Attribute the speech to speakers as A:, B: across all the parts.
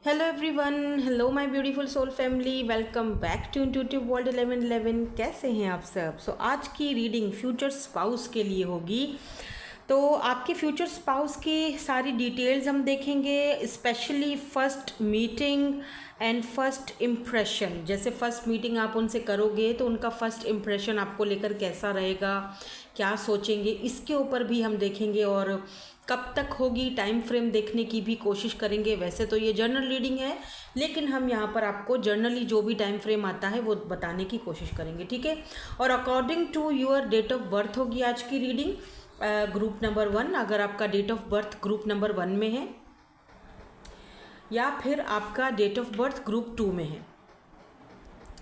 A: Hello everyone, hello my beautiful soul family, welcome back to intuitive world 1111। कैसे हैं आप सब? आज की रीडिंग फ्यूचर स्पाउस के लिए होगी। तो आपके फ्यूचर स्पाउस की सारी डिटेल्स हम देखेंगे, specially first meeting and first impression. जैसे फर्स्ट मीटिंग आप उनसे करोगे तो उनका फर्स्ट इम्प्रेशन आपको लेकर कैसा रहेगा, क्या सोचेंगे, इसके ऊपर भी हम देखेंगे। और कब तक होगी, टाइम फ्रेम देखने की भी कोशिश करेंगे। वैसे तो ये जर्नल रीडिंग है, लेकिन हम यहाँ पर आपको जर्नली जो भी टाइम फ्रेम आता है वो बताने की कोशिश करेंगे, ठीक है। और according to your date of birth होगी आज की रीडिंग। ग्रुप नंबर 1, अगर आपका date of birth group number 1 में है या फिर आपका डेट ऑफ बर्थ ग्रुप 2 में है,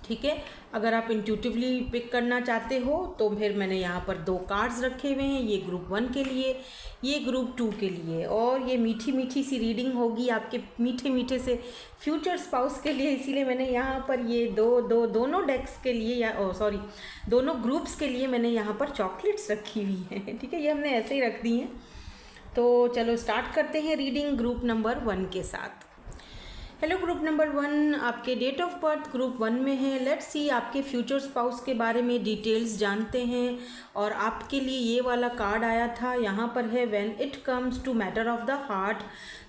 A: ठीक है। अगर आप इंट्यूटिवली पिक करना चाहते हो तो फिर मैंने यहाँ पर 2 कार्ड्स रखे हुए हैं, ये ग्रुप 1 के लिए, ये ग्रुप 2 के लिए। और ये मीठी मीठी सी रीडिंग होगी आपके मीठे मीठे से फ्यूचर स्पाउस के लिए, इसीलिए मैंने यहाँ पर ये दोनों डेक्स के लिए या दोनों ग्रुप्स के लिए मैंने यहाँ पर चॉकलेट्स रखी हुई हैं, ठीक है। ये हमने ऐसे ही रख दी हैं। तो चलो स्टार्ट करते हैं रीडिंग ग्रुप नंबर 1 के साथ। हेलो ग्रुप नंबर 1, आपके डेट ऑफ बर्थ ग्रुप 1 में है। लेट्स सी आपके फ्यूचर स्पाउस के बारे में डिटेल्स जानते हैं। और आपके लिए ये वाला कार्ड आया था, यहाँ पर है when it comes to matter of the heart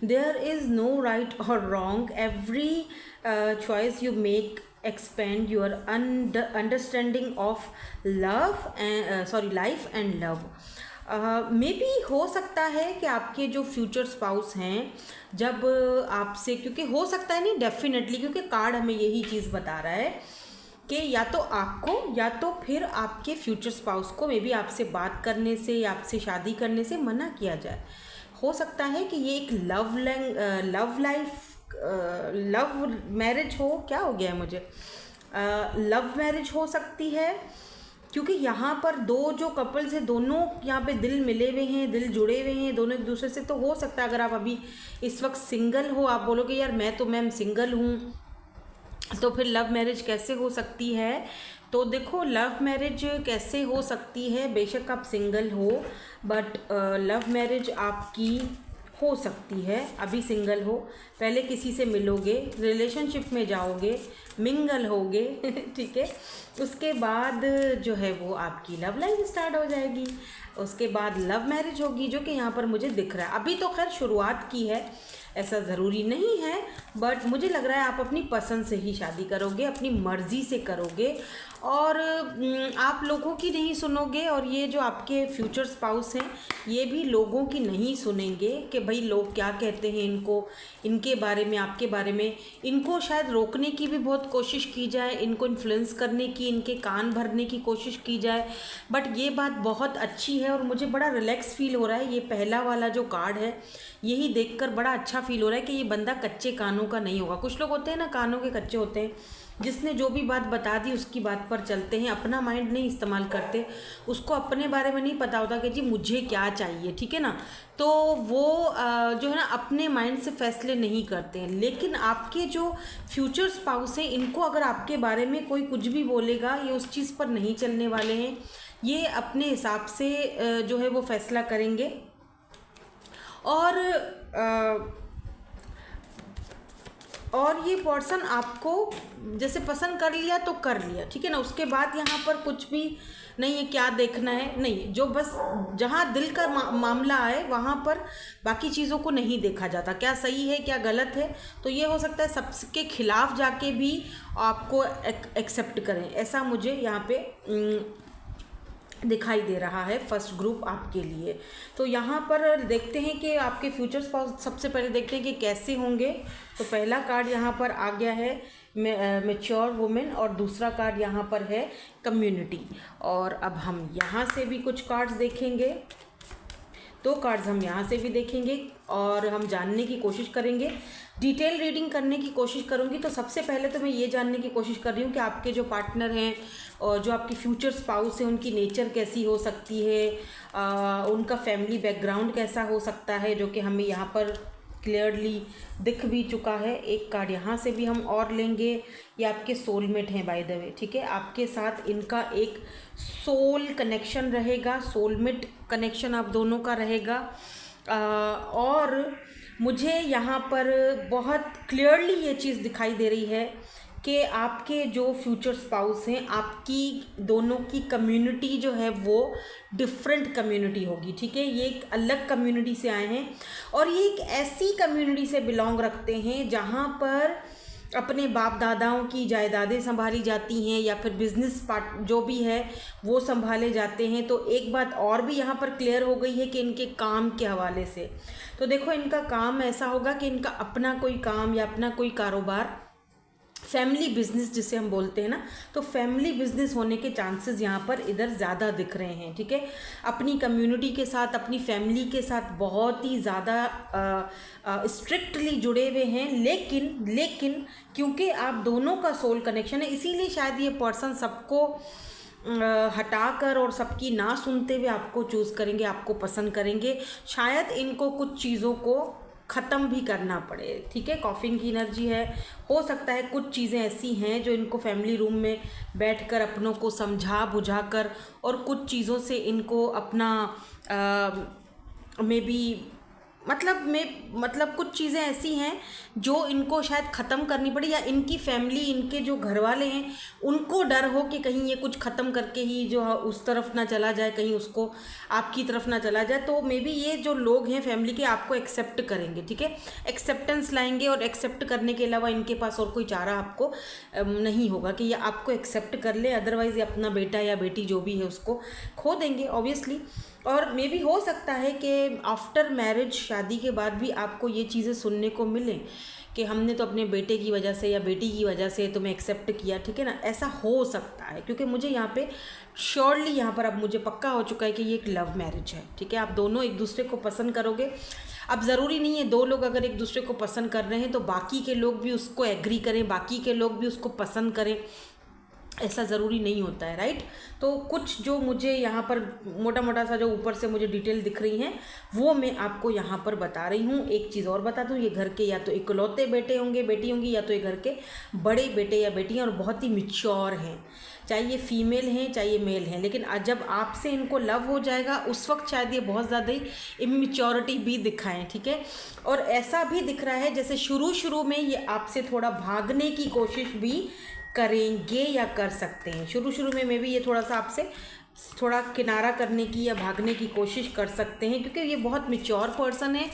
A: there is no right और wrong, every choice you make expand your understanding of life and love। Maybe हो सकता है कि आपके जो फ्यूचर स्पाउस हैं जब आपसे, क्योंकि हो सकता है नहीं, डेफिनेटली, क्योंकि कार्ड हमें यही चीज़ बता रहा है कि या तो आपको या तो फिर आपके फ्यूचर स्पाउस को मे बी आपसे बात करने से या आपसे शादी करने से मना किया जाए। हो सकता है कि ये एक लव मैरिज हो, क्या हो गया है मुझे, लव मैरिज हो सकती है। क्योंकि यहाँ पर दो जो कपल्स हैं, दोनों यहाँ पे दिल मिले हुए हैं, दिल जुड़े हुए हैं दोनों एक दूसरे से। तो हो सकता है अगर आप अभी इस वक्त सिंगल हो, आप बोलोगे यार मैं तो मैम सिंगल हूँ, तो फिर लव मैरिज कैसे हो सकती है। तो देखो, लव मैरिज कैसे हो सकती है, बेशक आप सिंगल हो बट लव मैरिज आपकी हो सकती है। अभी सिंगल हो, पहले किसी से मिलोगे, रिलेशनशिप में जाओगे, मिंगल होगे ठीक है। उसके बाद जो है वो आपकी लव लाइफ स्टार्ट हो जाएगी, उसके बाद लव मैरिज होगी, जो कि यहाँ पर मुझे दिख रहा है। अभी तो खैर शुरुआत की है, ऐसा ज़रूरी नहीं है, बट मुझे लग रहा है आप अपनी पसंद से ही शादी करोगे, अपनी मर्ज़ी से करोगे और आप लोगों की नहीं सुनोगे। और ये जो आपके फ्यूचर स्पाउस हैं ये भी लोगों की नहीं सुनेंगे कि भाई लोग क्या कहते हैं इनको, इनके बारे में, आपके बारे में। इनको शायद रोकने की भी बहुत कोशिश की जाए, इनको इन्फ्लुएंस करने की, इनके कान भरने की कोशिश की जाए, बट ये बात बहुत अच्छी है और मुझे बड़ा रिलैक्स फील हो रहा है। ये पहला वाला जो कार्ड है यही देखकर बड़ा अच्छा फील हो रहा है कि ये बंदा कच्चे कानों का नहीं होगा। कुछ लोग होते हैं ना, कानों के कच्चे होते हैं, जिसने जो भी बात बता दी उसकी बात पर चलते हैं, अपना माइंड नहीं इस्तेमाल करते, उसको अपने बारे में नहीं पता होता कि जी मुझे क्या चाहिए, ठीक है ना। तो वो जो है ना अपने माइंड से फैसले नहीं करते हैं। लेकिन आपके जो फ्यूचर स्पाउस हैं इनको अगर आपके बारे में कोई कुछ भी बोलेगा, ये उस चीज़ पर नहीं चलने वाले हैं, ये अपने हिसाब से जो है वो फैसला करेंगे। और ये पर्सन आपको जैसे पसंद कर लिया तो कर लिया, ठीक है ना। उसके बाद यहाँ पर कुछ भी नहीं है, क्या देखना है नहीं, जो बस जहाँ दिल का मामला आए वहाँ पर बाकी चीज़ों को नहीं देखा जाता, क्या सही है क्या गलत है। तो ये हो सकता है सबके खिलाफ जाके भी आपको एक्सेप्ट करें, ऐसा मुझे यहाँ पे दिखाई दे रहा है फर्स्ट ग्रुप आपके लिए। तो यहाँ पर देखते हैं कि आपके फ्यूचर स्पाउस, सबसे पहले देखते हैं कि कैसे होंगे। तो पहला कार्ड यहाँ पर आ गया है मैच्योर वुमेन और दूसरा कार्ड यहाँ पर है कम्युनिटी। और अब हम यहाँ से भी कुछ कार्ड्स देखेंगे, 2 कार्ड्स हम यहाँ से भी देखेंगे और हम जानने की कोशिश करेंगे, डिटेल रीडिंग करने की कोशिश करूँगी। तो सबसे पहले तो मैं ये जानने की कोशिश कर रही हूँ कि आपके जो पार्टनर हैं और जो आपकी फ्यूचर स्पाउस है उनकी नेचर कैसी हो सकती है, उनका फैमिली बैकग्राउंड कैसा हो सकता है, जो कि हमें यहाँ पर क्लियरली दिख भी चुका है। एक कार्ड यहाँ से भी हम और लेंगे, ये आपके सोलमेट हैं बाय द वे, ठीक है। आपके साथ इनका एक सोल कनेक्शन रहेगा, सोलमेट कनेक्शन आप दोनों का रहेगा। और मुझे यहाँ पर बहुत क्लियरली ये चीज़ दिखाई दे रही है कि आपके जो फ्यूचर स्पाउस हैं, आपकी दोनों की कम्युनिटी जो है वो डिफरेंट कम्युनिटी होगी, ठीक है। ये एक अलग कम्युनिटी से आए हैं और ये एक ऐसी कम्युनिटी से बिलोंग रखते हैं जहाँ पर अपने बाप दादाओं की जायदादें संभाली जाती हैं या फिर बिजनेस पार्ट जो भी है वो संभाले जाते हैं। तो एक बात और भी यहाँ पर क्लियर हो गई है कि इनके काम के हवाले से, तो देखो इनका काम ऐसा होगा कि इनका अपना कोई काम या अपना कोई कारोबार, फैमिली बिजनेस जिसे हम बोलते हैं ना, तो फैमिली बिजनेस होने के चांसेस यहाँ पर इधर ज़्यादा दिख रहे हैं, ठीक है। अपनी कम्युनिटी के साथ, अपनी फैमिली के साथ बहुत ही ज़्यादा स्ट्रिक्टली जुड़े हुए हैं। लेकिन क्योंकि आप दोनों का सोल कनेक्शन है, इसीलिए शायद ये पर्सन सबको हटाकर और सबकी ना सुनते हुए आपको चूज़ करेंगे, आपको पसंद करेंगे। शायद इनको कुछ चीज़ों को ख़त्म भी करना पड़े, ठीक है। कॉफिन की एनर्जी है, हो सकता है कुछ चीज़ें ऐसी हैं जो इनको फैमिली रूम में बैठकर अपनों को समझा बुझा कर और कुछ चीज़ों से इनको अपना मे बी मतलब कुछ चीज़ें ऐसी हैं जो इनको शायद ख़त्म करनी पड़ी, या इनकी फैमिली, इनके जो घर वाले हैं उनको डर हो कि कहीं ये कुछ ख़त्म करके ही जो उस तरफ ना चला जाए, कहीं उसको आपकी तरफ ना चला जाए। तो मे बी ये जो लोग हैं फैमिली के आपको एक्सेप्ट करेंगे, ठीक है, एक्सेप्टेंस लाएंगे। और एक्सेप्ट करने के अलावा इनके पास और कोई चारा आपको नहीं होगा कि ये आपको एक्सेप्ट कर ले, अदरवाइज़ ये अपना बेटा या बेटी जो भी है उसको खो देंगे ऑब्वियसली। और मे भी हो सकता है कि आफ्टर मैरिज, शादी के बाद भी आपको ये चीज़ें सुनने को मिलें कि हमने तो अपने बेटे की वजह से या बेटी की वजह से तुम्हें एक्सेप्ट किया, ठीक है ना, ऐसा हो सकता है। क्योंकि मुझे यहाँ पे श्योरली यहाँ पर अब मुझे पक्का हो चुका है कि ये एक लव मैरिज है, ठीक है। आप दोनों एक दूसरे को पसंद करोगे। अब ज़रूरी नहीं है दो लोग अगर एक दूसरे को पसंद कर रहे हैं तो बाकी के लोग भी उसको एग्री करें, बाकी के लोग भी उसको पसंद करें, ऐसा ज़रूरी नहीं होता है, राइट। तो कुछ जो मुझे यहाँ पर मोटा सा जो ऊपर से मुझे डिटेल दिख रही हैं वो मैं आपको यहाँ पर बता रही हूँ। एक चीज़ और बता दूँ, ये घर के या तो इकलौते बेटे होंगे, बेटी होंगी, या तो ये घर के बड़े बेटे या बेटियाँ और बहुत ही मिच्योर हैं, चाहे ये फीमेल हैं चाहे ये मेल हैं। लेकिन जब आपसे इनको लव हो जाएगा उस वक्त शायद ये बहुत ज़्यादा ही इमेच्योरिटी भी दिखाएं, ठीक है। और ऐसा भी दिख रहा है जैसे शुरू में ये आपसे थोड़ा भागने की कोशिश भी करेंगे या कर सकते हैं। शुरू में भी ये थोड़ा सा आपसे थोड़ा किनारा करने की या भागने की कोशिश कर सकते हैं, क्योंकि ये बहुत मैच्योर पर्सन है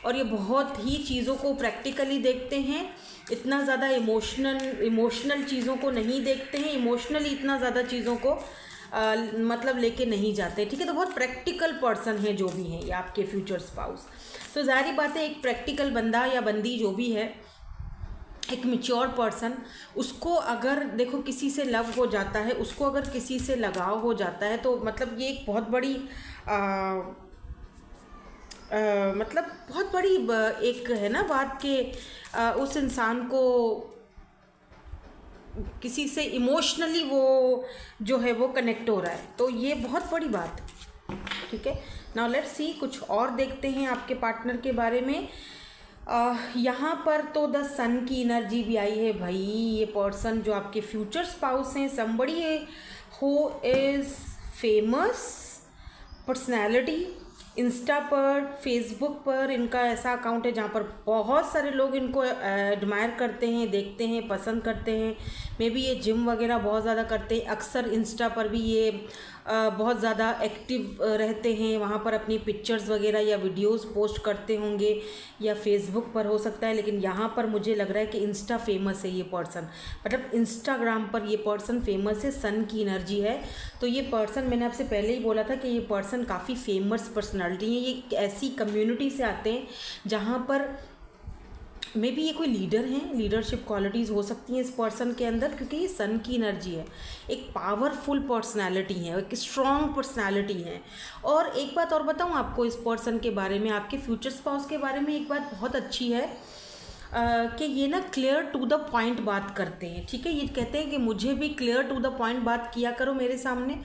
A: और ये बहुत ही चीज़ों को प्रैक्टिकली देखते हैं, इतना ज़्यादा इमोशनल चीज़ों को नहीं देखते हैं, इमोशनली इतना ज़्यादा चीज़ों को मतलब लेके नहीं जाते, ठीक है। तो बहुत प्रैक्टिकल पर्सन है जो भी हैं ये आपके फ्यूचर स्पाउस। तो ज़ाहिर बात है एक प्रैक्टिकल बंदा या बंदी जो भी है, एक मैच्योर पर्सन, उसको अगर देखो किसी से लव हो जाता है, उसको अगर किसी से लगाव हो जाता है तो मतलब ये एक बहुत बड़ी मतलब बहुत बड़ी एक है ना बात कि उस इंसान को किसी से इमोशनली वो जो है वो कनेक्ट हो रहा है, तो ये बहुत बड़ी बात है, ठीक है। नाउ लेट्स सी, कुछ और देखते हैं आपके पार्टनर के बारे में। यहाँ पर तो द सन की एनर्जी भी आई है भाई। ये पर्सन जो आपके फ्यूचर स्पाउस हैं, somebody who is famous personality, Insta पर, फेसबुक पर इनका ऐसा अकाउंट है जहाँ पर बहुत सारे लोग इनको एडमायर करते हैं, देखते हैं, पसंद करते हैं। मे बी ये जिम वगैरह बहुत ज़्यादा करते हैं, अक्सर इंस्टा पर भी ये बहुत ज़्यादा एक्टिव रहते हैं, वहाँ पर अपनी पिक्चर्स वगैरह या वीडियोस पोस्ट करते होंगे, या फेसबुक पर हो सकता है। लेकिन यहाँ पर मुझे लग रहा है कि इंस्टा फेमस है ये पर्सन, मतलब इंस्टाग्राम पर ये पर्सन फेमस है, सन की एनर्जी है। तो ये पर्सन, मैंने आपसे पहले ही बोला था कि ये पर्सन काफ़ी फेमस पर्सनालिटी है। ये ऐसी कम्युनिटी से आते हैं जहाँ पर मे बी ये कोई लीडर हैं, लीडरशिप क्वालिटीज़ हो सकती हैं इस पर्सन के अंदर, क्योंकि ये सन की एनर्जी है, एक पावरफुल पर्सनालिटी है, एक स्ट्रॉन्ग पर्सनालिटी है। और एक बात और बताऊं आपको इस पर्सन के बारे में, आपके फ्यूचर स्पाउस के बारे में, एक बात बहुत अच्छी है कि ये ना क्लियर टू द पॉइंट बात करते हैं, ठीक है। ये कहते हैं कि मुझे भी क्लियर टू द पॉइंट बात किया करो मेरे सामने,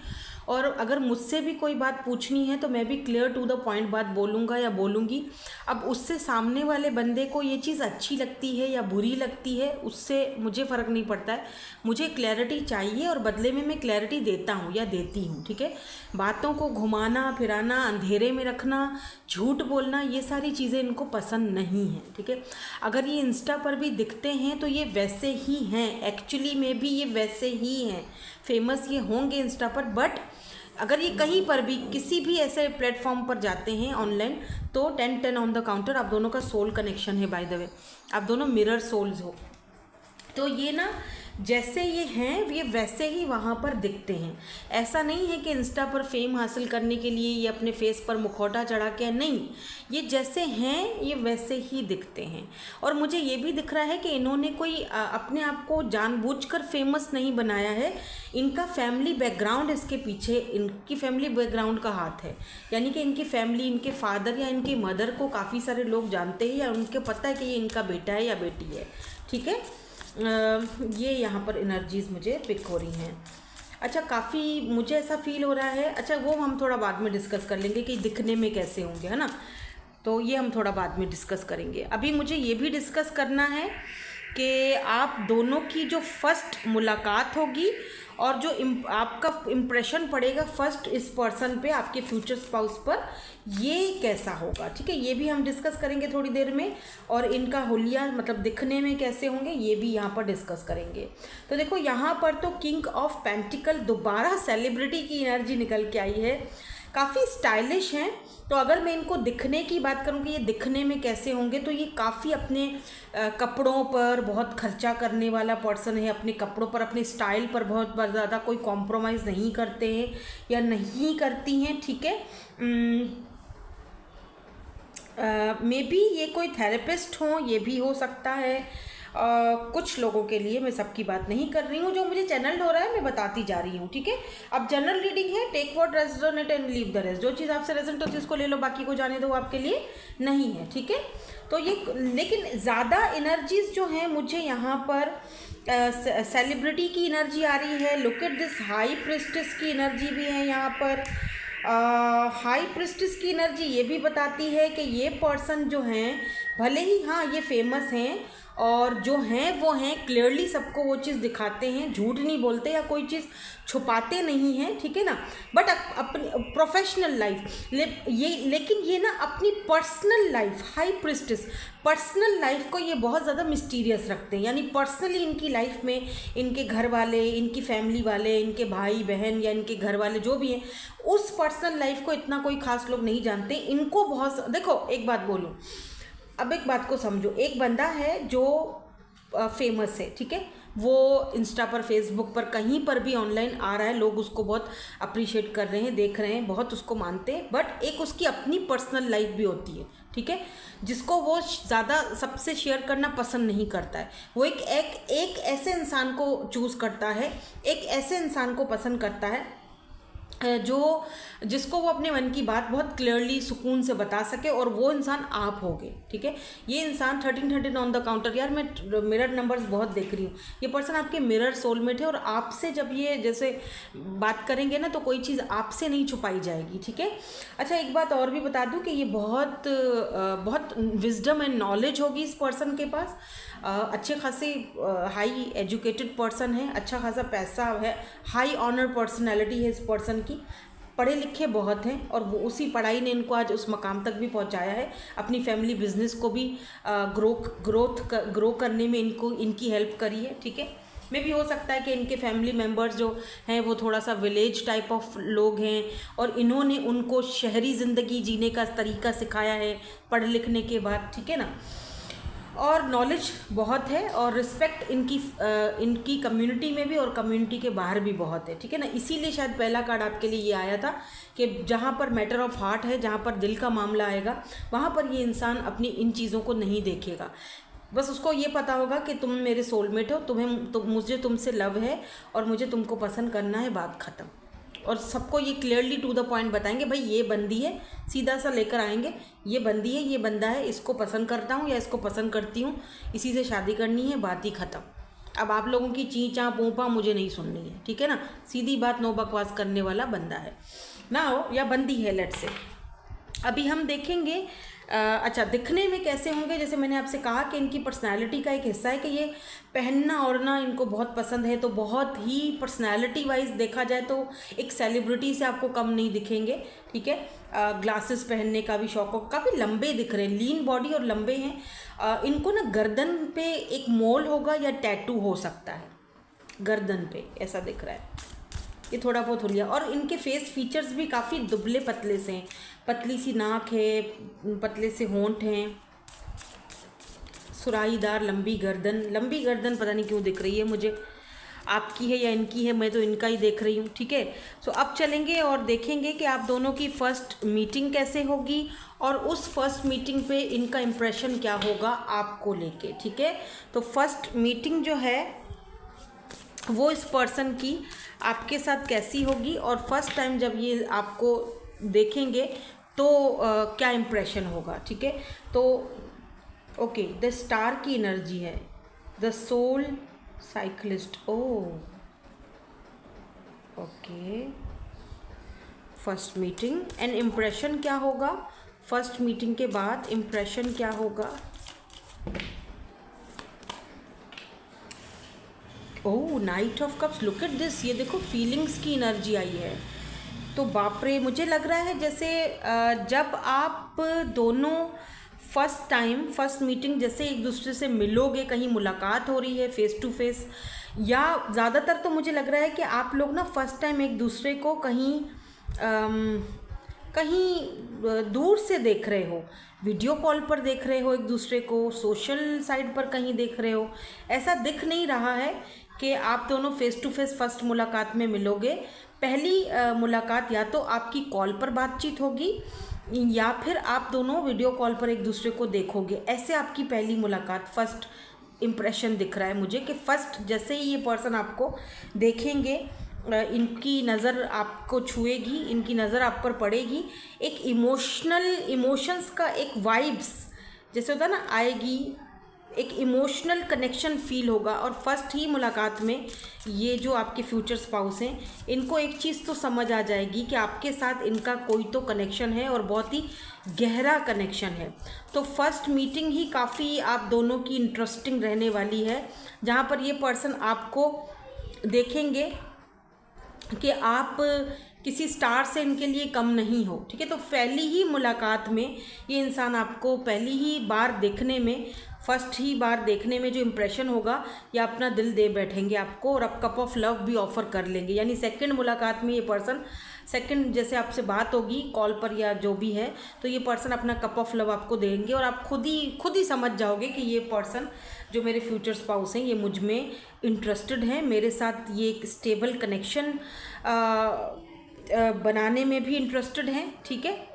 A: और अगर मुझसे भी कोई बात पूछनी है तो मैं भी क्लियर टू द पॉइंट बात बोलूँगा या बोलूँगी। अब उससे सामने वाले बंदे को ये चीज़ अच्छी लगती है या बुरी लगती है, उससे मुझे फ़र्क नहीं पड़ता है। मुझे क्लैरिटी चाहिए और बदले में मैं क्लैरिटी देता हूँ या देती हूँ, ठीक है। बातों को घुमाना फिराना, अंधेरे में रखना, झूठ बोलना, ये सारी चीज़ें इनको पसंद नहीं है, ठीक है। अगर ये इंस्टा पर भी दिखते हैं तो ये वैसे ही हैं, एक्चुअली में भी ये वैसे ही हैं, फेमस ये होंगे इंस्टा पर। बट अगर ये कहीं पर भी किसी भी ऐसे प्लेटफॉर्म पर जाते हैं ऑनलाइन तो 10-10 ऑन द काउंटर, आप दोनों का सोल कनेक्शन है बाय द वे, आप दोनों मिरर सोल्स हो। तो ये ना जैसे ये हैं ये वैसे ही वहाँ पर दिखते हैं। ऐसा नहीं है कि इंस्टा पर फेम हासिल करने के लिए ये अपने फेस पर मुखौटा चढ़ा के, नहीं, ये जैसे हैं ये वैसे ही दिखते हैं। और मुझे ये भी दिख रहा है कि इन्होंने कोई अपने आप को जानबूझकर फेमस नहीं बनाया है। इनका फैमिली बैकग्राउंड इसके पीछे, इनकी फैमिली बैकग्राउंड का हाथ है, यानी कि इनकी फैमिली, इनके फादर या इनकी मदर को काफ़ी सारे लोग जानते हैं या उनको पता है कि ये इनका बेटा है या बेटी है, ठीक है। ये यहाँ पर एनर्जीज़ मुझे पिक हो रही हैं। अच्छा, काफ़ी मुझे ऐसा फील हो रहा है, अच्छा वो हम थोड़ा बाद में डिस्कस कर लेंगे कि दिखने में कैसे होंगे, है ना, तो ये हम थोड़ा बाद में डिस्कस करेंगे। अभी मुझे ये भी डिस्कस करना है कि आप दोनों की जो फर्स्ट मुलाकात होगी और जो आपका इम्प्रेशन पड़ेगा फर्स्ट इस पर्सन पे, आपके फ्यूचर स्पाउस पर, ये कैसा होगा, ठीक है। ये भी हम डिस्कस करेंगे थोड़ी देर में। और इनका हुलिया मतलब दिखने में कैसे होंगे ये भी यहाँ पर डिस्कस करेंगे। तो देखो यहाँ पर तो किंग ऑफ पेंटिकल दोबारा सेलिब्रिटी की एनर्जी निकल के आई है, काफ़ी स्टाइलिश हैं। तो अगर मैं इनको दिखने की बात करूँ कि ये दिखने में कैसे होंगे, तो ये काफ़ी अपने कपड़ों पर बहुत खर्चा करने वाला पर्सन है, अपने कपड़ों पर, अपने स्टाइल पर बहुत ज़्यादा कोई कॉम्प्रोमाइज़ नहीं करते हैं या नहीं करती हैं, ठीक है। मे बी ये कोई थेरेपिस्ट हों, ये भी हो सकता है। कुछ लोगों के लिए, मैं सबकी बात नहीं कर रही हूँ, जो मुझे चैनल हो रहा है मैं बताती जा रही हूँ, ठीक है। अब जनरल रीडिंग है, take what resonate and leave the rest. जो चीज़ आपसे रेजोनेट होती है उसको ले लो, बाकी को जाने दो, आपके लिए नहीं है, ठीक है। तो ये लेकिन ज़्यादा एनर्जीज जो हैं मुझे यहाँ पर सेलिब्रिटी की एनर्जी आ रही है। Look at this, high priestess की एनर्जी भी है यहाँ पर। हाई प्रिस्टेस की एनर्जी ये भी बताती है कि ये पर्सन जो हैं, भले ही हाँ ये फेमस हैं और जो हैं वो हैं, क्लियरली सबको वो चीज़ दिखाते हैं, झूठ नहीं बोलते या कोई चीज़ छुपाते नहीं हैं, ठीक है ना। बट अपनी प्रोफेशनल लाइफ लेकिन ये ना अपनी personal life, high priestess personal life को ये बहुत ज़्यादा मिस्टीरियस रखते हैं। यानी पर्सनली इनकी लाइफ में इनके घर वाले, इनकी फैमिली वाले, इनके भाई बहन या इनके घर वाले जो भी हैं, उस पर्सनल लाइफ को इतना कोई ख़ास लोग नहीं जानते। इनको बहुत, देखो एक बात बोलूँ, अब एक बात को समझो, एक बंदा है जो फेमस है, ठीक है, वो इंस्टा पर, फेसबुक पर, कहीं पर भी ऑनलाइन आ रहा है, लोग उसको बहुत अप्रिशिएट कर रहे हैं, देख रहे हैं, बहुत उसको मानते हैं। बट एक उसकी अपनी पर्सनल लाइफ भी होती है, ठीक है, जिसको वो ज़्यादा सबसे शेयर करना पसंद नहीं करता है। वो एक ऐसे इंसान को चूज़ करता है, एक ऐसे इंसान को पसंद करता है जिसको वो अपने मन की बात बहुत क्लियरली सुकून से बता सके, और वो इंसान आप होगे, ठीक है। ये इंसान 1313 ऑन द काउंटर, यार मैं मिरर नंबर्स बहुत देख रही हूँ, ये पर्सन आपके मिरर सोलमेट है। और आपसे जब ये जैसे बात करेंगे ना तो कोई चीज़ आपसे नहीं छुपाई जाएगी, ठीक है। अच्छा, एक बात और भी बता दूँ कि ये बहुत विजडम एंड नॉलेज होगी इस पर्सन के पास। अच्छे खासे हाई एजुकेटेड पर्सन है, अच्छा खासा पैसा है, हाई ऑनर पर्सनैलिटी है इस पर्सन की, पढ़े लिखे बहुत हैं और वो उसी पढ़ाई ने इनको आज उस मकाम तक भी पहुंचाया है। अपनी फैमिली बिजनेस को भी ग्रो करने में इनकी हेल्प करी है, ठीक है। में भी हो सकता है कि इनके फैमिली मेम्बर्स जो हैं वो थोड़ा सा विलेज टाइप ऑफ लोग हैं और इन्होंने उनको शहरी ज़िंदगी जीने का तरीका सिखाया है पढ़ लिखने के बाद, ठीक है ना। और नॉलेज बहुत है और रिस्पेक्ट इनकी कम्युनिटी में भी और कम्युनिटी के बाहर भी बहुत है, ठीक है ना। इसीलिए शायद पहला कार्ड आपके लिए ये आया था कि जहाँ पर मैटर ऑफ हार्ट है, जहाँ पर दिल का मामला आएगा, वहाँ पर ये इंसान अपनी इन चीज़ों को नहीं देखेगा। बस उसको ये पता होगा कि तुम मेरे सोलमेट हो, मुझे तुमसे लव है और मुझे तुमको पसंद करना है, बात ख़त्म। और सबको ये क्लियरली टू द पॉइंट बताएंगे, भाई ये बंदी है, सीधा सा लेकर आएंगे, ये बंदी है, ये बंदा है, इसको पसंद करता हूँ या इसको पसंद करती हूँ, इसी से शादी करनी है, बात ही ख़त्म। अब आप लोगों की ची चा पोपा मुझे नहीं सुननी है, ठीक है ना, सीधी बात, नो बकवास करने वाला बंदा है ना हो या बंदी है, लेट से। अभी हम देखेंगे अच्छा दिखने में कैसे होंगे। जैसे मैंने आपसे कहा कि इनकी पर्सनालिटी का एक हिस्सा है कि ये पहनना ओढ़ना इनको बहुत पसंद है, तो बहुत ही पर्सनालिटी वाइज देखा जाए तो एक सेलिब्रिटी से आपको कम नहीं दिखेंगे, ठीक है। ग्लासेस पहनने का भी शौक हो, काफ़ी लंबे दिख रहे हैं, लीन बॉडी और लंबे हैं। इनको ना गर्दन पे एक मोल होगा या टैटू हो सकता है गर्दन पे, ऐसा दिख रहा है। ये थोड़ा बहुत हुलिया, और इनके फेस फीचर्स भी काफ़ी दुबले पतले से हैं, पतली सी नाक है, पतले से होंठ हैं, सुराहीदार लंबी गर्दन पता नहीं क्यों दिख रही है मुझे, आपकी है या इनकी है, मैं तो इनका ही देख रही हूँ, ठीक है। सो अब चलेंगे और देखेंगे कि आप दोनों की फ़र्स्ट मीटिंग कैसे होगी और उस फर्स्ट मीटिंग पे इनका इम्प्रेशन क्या होगा आपको लेके, ठीक है। तो फर्स्ट मीटिंग जो है वो इस पर्सन की आपके साथ कैसी होगी और फर्स्ट टाइम जब ये आपको देखेंगे तो क्या इम्प्रेशन होगा, ठीक है। तो ओके, द स्टार की एनर्जी है, the soul cyclist, okay. First meeting and impression क्या होगा, फर्स्ट मीटिंग के बाद इम्प्रेशन क्या होगा। Oh, night of cups, look at this, ये देखो फीलिंग्स की एनर्जी आई है। तो बाप रे, मुझे लग रहा है जैसे जब आप दोनों फर्स्ट मीटिंग जैसे एक दूसरे से मिलोगे, कहीं मुलाकात हो रही है फेस टू फेस, या ज़्यादातर तो मुझे लग रहा है कि आप लोग ना फर्स्ट टाइम एक दूसरे को कहीं दूर से देख रहे हो, वीडियो कॉल पर देख रहे हो एक दूसरे को, सोशल साइट पर कहीं देख रहे हो। ऐसा दिख नहीं रहा है कि आप दोनों फेस टू फेस फर्स्ट मुलाकात में मिलोगे। पहली मुलाकात या तो आपकी कॉल पर बातचीत होगी या फिर आप दोनों वीडियो कॉल पर एक दूसरे को देखोगे। ऐसे आपकी पहली मुलाकात, फर्स्ट इम्प्रेशन दिख रहा है मुझे कि फर्स्ट जैसे ही ये पर्सन आपको देखेंगे, इनकी नज़र आपको छुएगी, इनकी नज़र आप पर पड़ेगी, एक इमोशंस का एक वाइब्स जैसे होता है ना आएगी, एक इमोशनल कनेक्शन फील होगा। और फर्स्ट ही मुलाकात में ये जो आपके फ्यूचर स्पाउस हैं, इनको एक चीज़ तो समझ आ जाएगी कि आपके साथ इनका कोई तो कनेक्शन है और बहुत ही गहरा कनेक्शन है। तो फर्स्ट मीटिंग ही काफ़ी आप दोनों की इंटरेस्टिंग रहने वाली है, जहाँ पर ये पर्सन आपको देखेंगे कि आप किसी स्टार से इनके लिए कम नहीं हो, ठीक है। तो पहली ही मुलाकात में ये इंसान आपको पहली ही बार देखने में, फर्स्ट ही बार देखने में जो इम्प्रेशन होगा, या अपना दिल दे बैठेंगे आपको और आप कप ऑफ लव भी ऑफ़र कर लेंगे। यानी सेकंड मुलाकात में ये पर्सन, सेकंड जैसे आपसे बात होगी कॉल पर या जो भी है, तो ये पर्सन अपना कप ऑफ लव आपको देंगे और आप खुद ही समझ जाओगे कि ये पर्सन जो मेरे फ्यूचर स्पाउस हैं, ये मुझ में इंटरेस्टेड हैं, मेरे साथ ये एक स्टेबल कनेक्शन बनाने में भी इंटरेस्टेड हैं, ठीक है।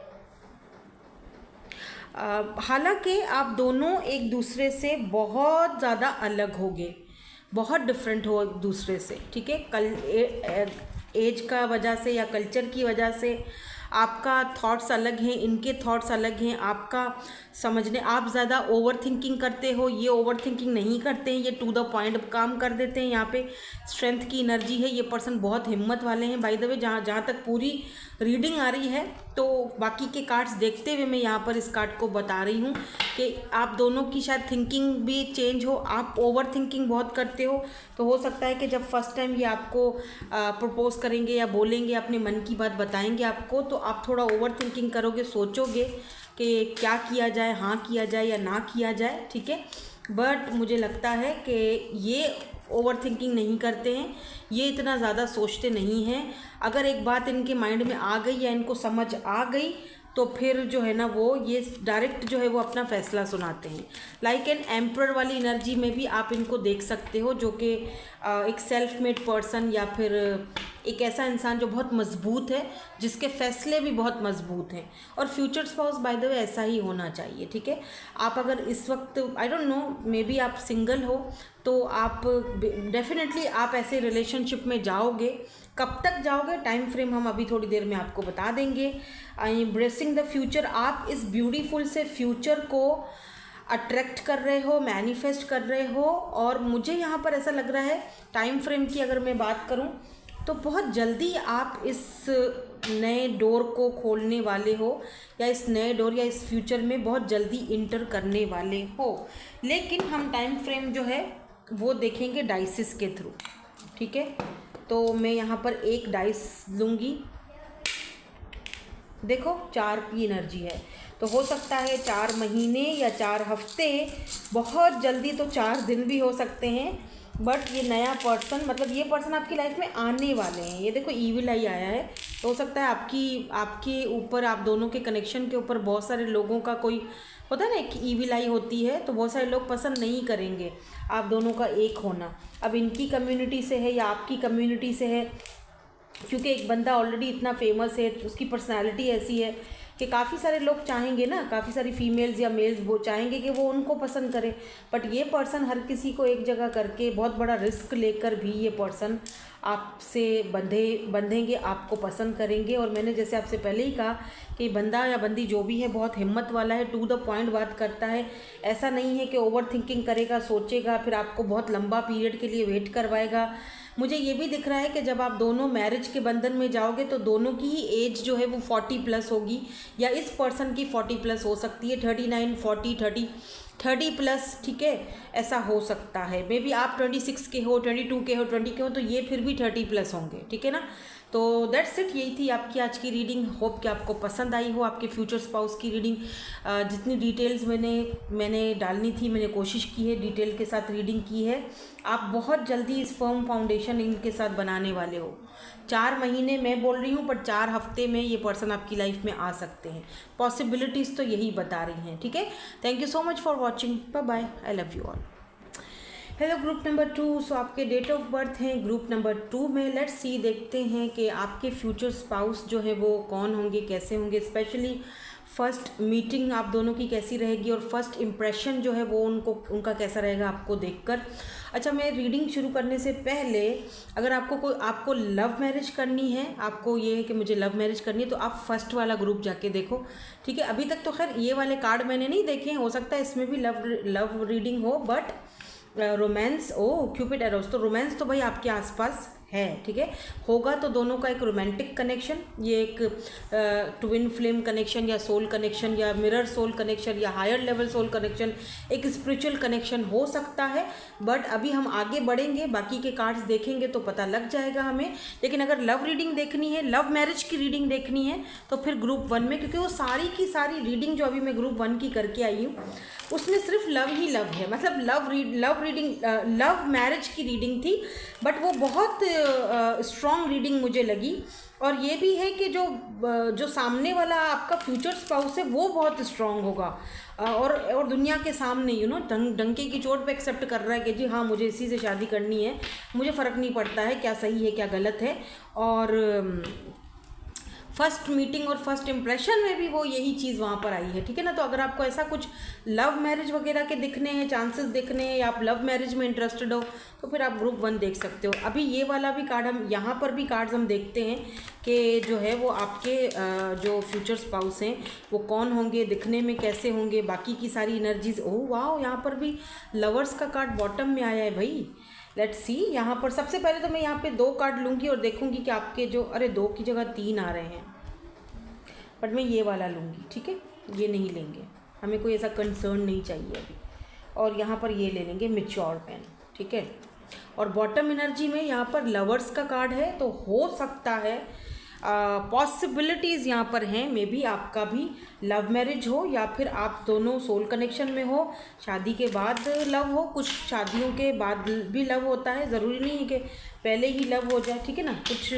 A: हालांकि आप दोनों एक दूसरे से बहुत ज़्यादा अलग होगे, बहुत डिफरेंट हो एक दूसरे से, ठीक है। एज का वजह से या कल्चर की वजह से आपका थॉट्स अलग हैं, इनके थॉट्स अलग हैं, आपका समझने, आप ज़्यादा ओवर थिंकिंग करते हो, ये ओवर थिंकिंग नहीं करते हैं, ये टू द पॉइंट काम कर देते हैं। यहाँ पे स्ट्रेंथ की एनर्जी है, ये पर्सन बहुत हिम्मत वाले हैं। बाय द वे, जहाँ तक पूरी रीडिंग आ रही है, तो बाकी के कार्ड्स देखते हुए मैं यहाँ पर इस कार्ड को बता रही हूँ कि आप दोनों की शायद थिंकिंग भी चेंज हो। आप ओवर थिंकिंग बहुत करते हो, तो हो सकता है कि जब फर्स्ट टाइम ये आपको प्रपोज करेंगे या बोलेंगे, अपने मन की बात बताएंगे आपको, तो आप थोड़ा ओवर थिंकिंग करोगे, सोचोगे कि क्या किया जाए, हाँ किया जाए या ना किया जाए, ठीक है। बट मुझे लगता है कि ये ओवर थिंकिंग नहीं करते हैं, ये इतना ज़्यादा सोचते नहीं हैं। अगर एक बात इनके माइंड में आ गई या इनको समझ आ गई, तो फिर जो है ना वो ये डायरेक्ट जो है वो अपना फैसला सुनाते हैं। लाइक एन एम्परर वाली एनर्जी में भी आप इनको देख सकते हो, जो कि एक सेल्फ मेड पर्सन या फिर एक ऐसा इंसान जो बहुत मजबूत है, जिसके फैसले भी बहुत मजबूत हैं। और future spouse by the way ऐसा ही होना चाहिए, ठीक है। आप अगर इस वक्त I don't know, may be आप सिंगल हो, तो आप डेफिनेटली आप ऐसे रिलेशनशिप में जाओगे। कब तक जाओगे, टाइम फ्रेम हम अभी थोड़ी देर में आपको बता देंगे। I am bracing the future, आप इस ब्यूटीफुल से फ्यूचर को अट्रैक्ट कर रहे हो, मैनिफेस्ट कर रहे हो। और मुझे यहाँ पर ऐसा लग रहा है टाइम फ्रेम की अगर मैं बात करूँ तो बहुत जल्दी आप इस नए डोर को खोलने वाले हो, या इस नए डोर या इस फ्यूचर में बहुत जल्दी इंटर करने वाले हो। लेकिन हम टाइम फ्रेम जो है वो देखेंगे डाइसिस के थ्रू, ठीक है। तो मैं यहाँ पर एक डाइस लूँगी, देखो 4 की एनर्जी है, तो हो सकता है 4 महीने या 4 हफ्ते, बहुत जल्दी तो 4 दिन भी हो सकते हैं। बट ये नया पर्सन, मतलब ये पर्सन आपकी लाइफ में आने वाले हैं। ये देखो ईविल आई आया है, तो हो सकता है आपके ऊपर, आप दोनों के कनेक्शन के ऊपर बहुत सारे लोगों का कोई होता है ना, एक ईविल आई होती है, तो बहुत सारे लोग पसंद नहीं करेंगे आप दोनों का एक होना। अब इनकी कम्युनिटी से है या आपकी कम्युनिटी से है, क्योंकि एक बंदा ऑलरेडी इतना फेमस है, उसकी पर्सनालिटी ऐसी है कि काफ़ी सारे लोग चाहेंगे ना, काफ़ी सारी फीमेल्स या मेल्स वो चाहेंगे कि वो उनको पसंद करें। बट ये पर्सन हर किसी को एक जगह करके बहुत बड़ा रिस्क लेकर भी ये पर्सन आपसे बंधेंगे, आपको पसंद करेंगे। और मैंने जैसे आपसे पहले ही कहा कि बंदा या बंदी जो भी है बहुत हिम्मत वाला है, टू द पॉइंट बात करता है। ऐसा नहीं है कि ओवर थिंकिंग करेगा, सोचेगा, फिर आपको बहुत लंबा पीरियड के लिए वेट करवाएगा। मुझे ये भी दिख रहा है कि जब आप दोनों मैरिज के बंधन में जाओगे तो दोनों की ही एज जो है वो 40+ होगी, या इस पर्सन की 40+ हो सकती है, 39, 40, 30+ ठीक है, ऐसा हो सकता है। मे बी आप 26 के हो, 22 के हो, 20 के हो, तो ये फिर भी 30+ होंगे, ठीक है ना। तो दैट्स इट, यही थी आपकी आज की रीडिंग। होप कि आपको पसंद आई हो आपके फ्यूचर स्पाउस की रीडिंग। जितनी डिटेल्स मैंने डालनी थी, मैंने कोशिश की है, डिटेल के साथ रीडिंग की है। आप बहुत जल्दी इस फर्म फाउंडेशन इनके साथ बनाने वाले हो। 4 महीने मैं बोल रही हूँ, पर 4 हफ्ते में ये पर्सन आपकी लाइफ में आ सकते हैं। पॉसिबिलिटीज़ तो यही बता रही हैं, ठीक है। Thank you so much for watching, bye bye, I love you all. Hello group number 2, so आपके डेट ऑफ बर्थ हैं ग्रुप नंबर 2 में। लेट्स सी, देखते हैं कि आपके फ्यूचर स्पाउस जो है वो कौन होंगे, कैसे होंगे। स्पेशली फर्स्ट मीटिंग आप दोनों की कैसी रहेगी, और फर्स्ट इम्प्रेशन जो है वो उनका कैसा रहेगा आपको देखकर। अच्छा, मैं रीडिंग शुरू करने से पहले, अगर आपको लव मैरिज करनी है, आपको ये है कि मुझे लव मैरिज करनी है, तो आप फर्स्ट वाला ग्रुप जाके देखो, ठीक है। अभी तक तो खैर ये वाले कार्ड मैंने नहीं देखे हैं, हो सकता है इसमें भी लव रीडिंग हो, बट रोमांस, क्यूपिड एरोस, तो रोमांस तो भाई आपके आसपास है, ठीक है। होगा तो दोनों का एक रोमांटिक कनेक्शन, ये एक ट्विन फ्लेम कनेक्शन, या सोल कनेक्शन, या मिरर सोल कनेक्शन, या हायर लेवल सोल कनेक्शन, एक स्पिरिचुअल कनेक्शन हो सकता है। बट अभी हम आगे बढ़ेंगे, बाकी के कार्ड्स देखेंगे तो पता लग जाएगा हमें। लेकिन अगर लव रीडिंग देखनी है, लव मैरिज की रीडिंग देखनी है, तो फिर ग्रुप 1 में, क्योंकि वो सारी की सारी रीडिंग जो अभी मैं ग्रुप 1 की करके आई हूँ, उसमें सिर्फ लव ही लव है। मतलब लव मैरिज की रीडिंग थी, बट वो बहुत स्ट्रॉन्ग रीडिंग मुझे लगी। और ये भी है कि जो सामने वाला आपका फ्यूचर स्पाउस है वो बहुत स्ट्रॉन्ग होगा, और दुनिया के सामने डंके की चोट पे एक्सेप्ट कर रहा है कि जी हाँ, मुझे इसी से शादी करनी है, मुझे फ़र्क नहीं पड़ता है क्या सही है क्या गलत है। और फर्स्ट मीटिंग और फर्स्ट इम्प्रेशन में भी वो यही चीज़ वहाँ पर आई है, ठीक है ना। तो अगर आपको ऐसा कुछ लव मैरिज वगैरह के दिखने हैं, चांसेस दिखने हैं, या आप लव मैरिज में इंटरेस्टेड हो, तो फिर आप ग्रुप 1 देख सकते हो। अभी ये वाला भी कार्ड हम यहाँ पर भी कार्ड्स हम देखते हैं कि जो है वो आपके जो फ्यूचर स्पाउस हैं वो कौन होंगे, दिखने में कैसे होंगे, बाकी की सारी एनर्जीज। ओह वाह, यहाँ पर भी लवर्स का कार्ड बॉटम में आया है भाई। लेट्स सी, यहाँ पर सबसे पहले तो मैं यहाँ पे 2 कार्ड लूँगी और देखूँगी कि आपके जो, अरे 2 की जगह 3 आ रहे हैं, बट मैं ये वाला लूँगी, ठीक है। ये नहीं लेंगे, हमें कोई ऐसा कंसर्न नहीं चाहिए अभी। और यहाँ पर ये ले लेंगे मैच्योर पेन, ठीक है। और बॉटम एनर्जी में यहाँ पर लवर्स का कार्ड है, तो हो सकता है पॉसिबिलिटीज़ यहाँ पर हैं, मे बी आपका भी लव मैरिज हो, या फिर आप दोनों सोल कनेक्शन में हो, शादी के बाद लव हो। कुछ शादियों के बाद भी लव होता है, ज़रूरी नहीं है कि पहले ही लव हो जाए, ठीक है ना।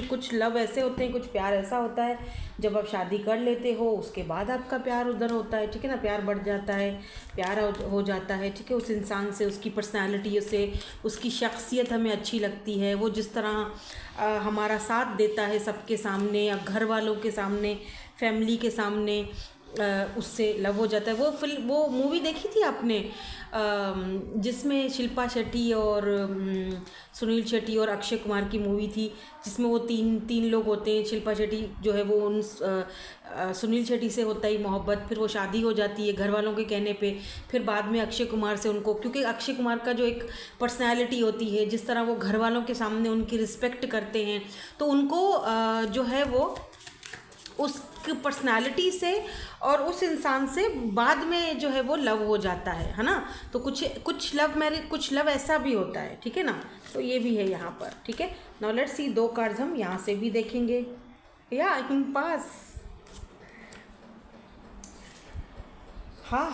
A: कुछ लव ऐसे होते हैं, कुछ प्यार ऐसा होता है जब आप शादी कर लेते हो उसके बाद आपका प्यार उधर होता है, ठीक है ना। प्यार बढ़ जाता है, प्यार हो जाता है, ठीक है। उस इंसान से, उसकी पर्सनालिटी से, उसकी शख्सियत हमें अच्छी लगती है, वो जिस तरह हमारा साथ देता है सबके सामने, या घर वालों के सामने, फैमिली के सामने, उससे लव हो जाता है। वो मूवी देखी थी आपने जिसमें शिल्पा शेट्टी और सुनील शेट्टी और अक्षय कुमार की मूवी थी, जिसमें वो तीन लोग होते हैं। शिल्पा शेट्टी जो है वो सुनील शेट्टी से होता ही मोहब्बत, फिर वो शादी हो जाती है घर वालों के कहने पे, फिर बाद में अक्षय कुमार से उनको, क्योंकि अक्षय कुमार का जो एक पर्सनैलिटी होती है, जिस तरह वो घर वालों के सामने उनकी रिस्पेक्ट करते हैं, तो उनको जो है वो उस पर्सनालिटी से और उस इंसान से बाद में जो है वो लव हो जाता है ना। तो कुछ लव मैरिज, कुछ लव ऐसा भी होता है, ठीक है ना। तो ये भी है यहाँ पर, ठीक है। नाउ लेट्स सी 2 कार्ड्स हम यहाँ से भी देखेंगे। या इन पास, हाँ,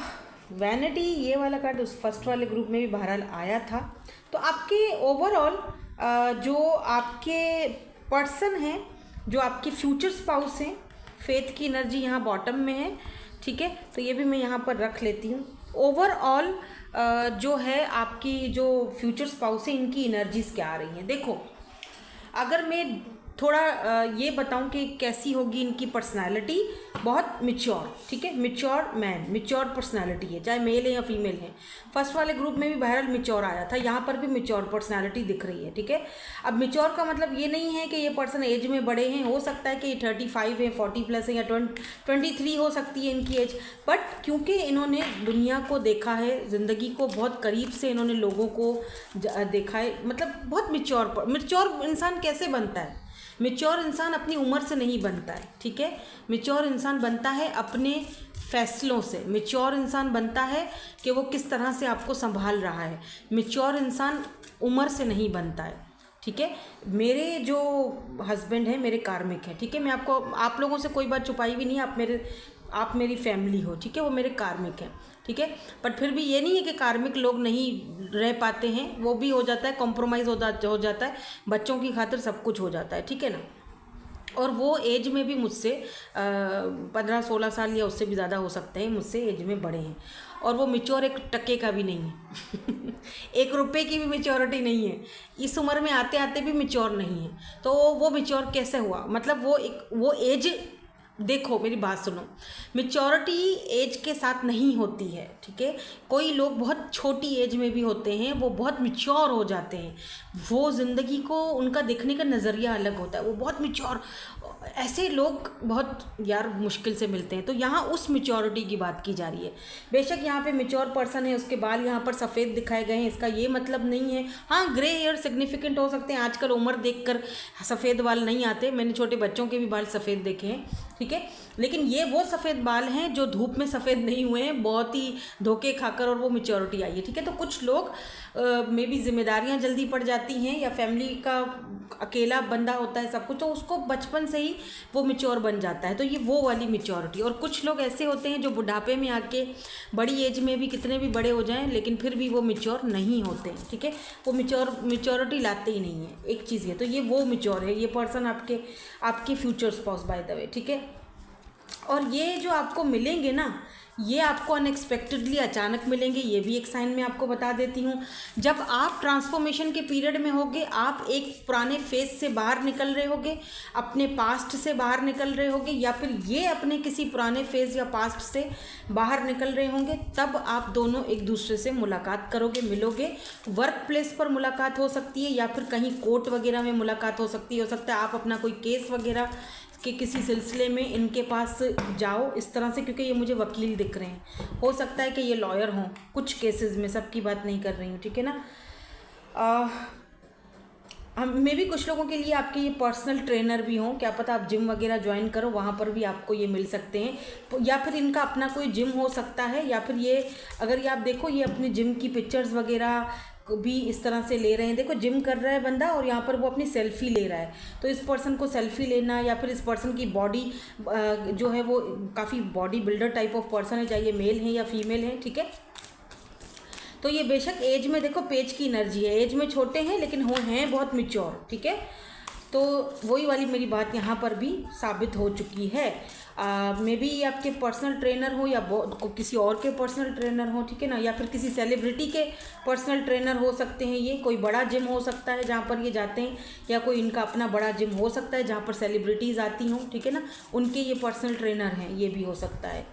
A: वैनिटी ये वाला कार्ड उस फर्स्ट वाले ग्रुप में भी बहरहाल आया था। तो आपके ओवरऑल जो आपके पर्सन हैं, जो आपके फ्यूचर स्पाउस हैं, फेथ की एनर्जी यहाँ बॉटम में है, ठीक है। तो ये भी मैं यहाँ पर रख लेती हूँ। ओवरऑल जो है आपकी जो फ्यूचर स्पाउस है, इनकी एनर्जीज क्या आ रही हैं। देखो, अगर मैं थोड़ा ये बताऊं कि कैसी होगी इनकी पर्सनालिटी, बहुत मिच्योर, ठीक है, मिच्योर मैन, मिच्योर पर्सनालिटी है, चाहे मेल है या फीमेल है। फर्स्ट वाले ग्रुप में भी बहरहाल मिच्योर आया था, यहाँ पर भी मिच्योर पर्सनालिटी दिख रही है, ठीक है। अब मिच्योर का मतलब ये नहीं है कि ये पर्सन एज में बड़े हैं, हो सकता है कि ये 35 है, 40+ है, या 23 हो सकती है इनकी एज, बट क्योंकि इन्होंने दुनिया को देखा है, ज़िंदगी को बहुत करीब से इन्होंने लोगों को देखा है, मतलब बहुत मिच्योर इंसान कैसे बनता है? मिच्योर इंसान अपनी उम्र से नहीं बनता है, ठीक है। मिच्योर इंसान बनता है अपने फैसलों से। मिच्योर इंसान बनता है कि वो किस तरह से आपको संभाल रहा है। मिच्योर इंसान उम्र से नहीं बनता है, ठीक है। मेरे जो हस्बैंड हैं मेरे कार्मिक हैं, ठीक है। मैं आप लोगों से कोई बात छुपाई भी नहीं है, आप मेरी फैमिली हो, ठीक है। वो मेरे कार्मिक हैं, ठीक है। बट फिर भी ये नहीं है कि कार्मिक लोग नहीं रह पाते हैं, वो भी हो जाता है, कॉम्प्रोमाइज़ हो जाता है, बच्चों की खातिर सब कुछ हो जाता है, ठीक है ना। और वो एज में भी मुझसे 15-16 साल या उससे भी ज़्यादा हो सकते हैं, मुझसे एज में बड़े हैं। और वो मिच्योर एक टके का भी नहीं है एक रुपए की भी मिच्योरिटी नहीं है, इस उम्र में आते आते भी मिच्योर नहीं है। तो वो मिच्योर कैसे हुआ? मतलब वो एज, देखो मेरी बात सुनो, मेच्योरिटी एज के साथ नहीं होती है, ठीक है। कोई लोग बहुत छोटी एज में भी होते हैं, वो बहुत मिच्योर हो जाते हैं, वो ज़िंदगी को उनका देखने का नज़रिया अलग होता है, वो बहुत मिच्योर, ऐसे लोग बहुत यार मुश्किल से मिलते हैं। तो यहाँ उस मिच्योरिटी की बात की जा रही है। बेशक यहाँ पे मिच्योर पर्सन है, उसके बाल यहाँ पर सफ़ेद दिखाए गए हैं, इसका ये मतलब नहीं है, हाँ ग्रे हेयर सिग्निफिकेंट हो सकते हैं। आजकल उम्र देखकर सफ़ेद बाल नहीं आते, मैंने छोटे बच्चों के भी बाल सफ़ेद देखे हैं, ठीक है। लेकिन ये वो सफ़ेद बाल हैं जो धूप में सफ़ेद नहीं हुए हैं, बहुत ही धोखे खाकर, और वो मिच्योरिटी आई है, ठीक है। तो कुछ लोग में भी जिम्मेदारियां जल्दी पड़ जाती हैं, या फैमिली का अकेला बंदा होता है सब कुछ, तो उसको बचपन से ही वो मिच्योर बन जाता है। तो ये वो वाली मिच्योरिटी। और कुछ लोग ऐसे होते हैं जो बुढ़ापे में आके, बड़ी एज में भी कितने भी बड़े हो जाएं, लेकिन फिर भी वो मिच्योर नहीं होते हैं, ठीक है। वो मिच्योरिटी लाते ही नहीं है, एक चीज़ है। तो ये वो मिच्योर है, ये पर्सन आपके future spouse by the way, ठीक है। और ये जो आपको मिलेंगे ना, ये आपको अनएक्सपेक्टेडली अचानक मिलेंगे, ये भी एक साइन मैं आपको बता देती हूँ। जब आप ट्रांसफॉर्मेशन के पीरियड में होगे, आप एक पुराने फेज से बाहर निकल रहे होगे, अपने पास्ट से बाहर निकल रहे होगे, या फिर ये अपने किसी पुराने फेज या पास्ट से बाहर निकल रहे होंगे, तब आप दोनों एक दूसरे से मुलाकात करोगे, मिलोगे। वर्क प्लेस पर मुलाकात हो सकती है, या फिर कहीं कोर्ट वगैरह में मुलाकात हो सकती है। हो सकता है आप अपना कोई केस वगैरह कि किसी सिलसिले में इनके पास जाओ इस तरह से, क्योंकि ये मुझे वकील दिख रहे हैं, हो सकता है कि ये लॉयर हों कुछ केसेस में, सबकी बात नहीं कर रही हूँ, ठीक है ना। मे भी कुछ लोगों के लिए आपके ये पर्सनल ट्रेनर भी हों, क्या पता आप जिम वगैरह ज्वाइन करो, वहाँ पर भी आपको ये मिल सकते हैं। या फिर इनका अपना कोई जिम हो सकता है, या फिर ये, अगर ये आप देखो, ये अपने जिम की पिक्चर्स वगैरह भी इस तरह से ले रहे हैं। देखो जिम कर रहा है बंदा, और यहाँ पर वो अपनी सेल्फ़ी ले रहा है। तो इस पर्सन को सेल्फ़ी लेना, या फिर इस पर्सन की बॉडी जो है वो काफ़ी body builder type of person है, चाहे ये मेल है या फीमेल है, ठीक है। तो ये बेशक एज में, देखो पेज की एनर्जी है, एज में छोटे हैं लेकिन हैं बहुत मिच्योर, ठीक है। तो वही वाली मेरी बात यहाँ पर भी साबित हो चुकी है। मे बी ये आपके पर्सनल ट्रेनर हो, या किसी और के पर्सनल ट्रेनर हो, ठीक है ना, या फिर किसी सेलिब्रिटी के पर्सनल ट्रेनर हो सकते हैं। ये कोई बड़ा जिम हो सकता है जहाँ पर ये जाते हैं, या कोई इनका अपना बड़ा जिम हो सकता है जहाँ पर सेलिब्रिटीज़ आती हों, ठीक है ना, उनके ये पर्सनल ट्रेनर हैं, ये भी हो सकता है।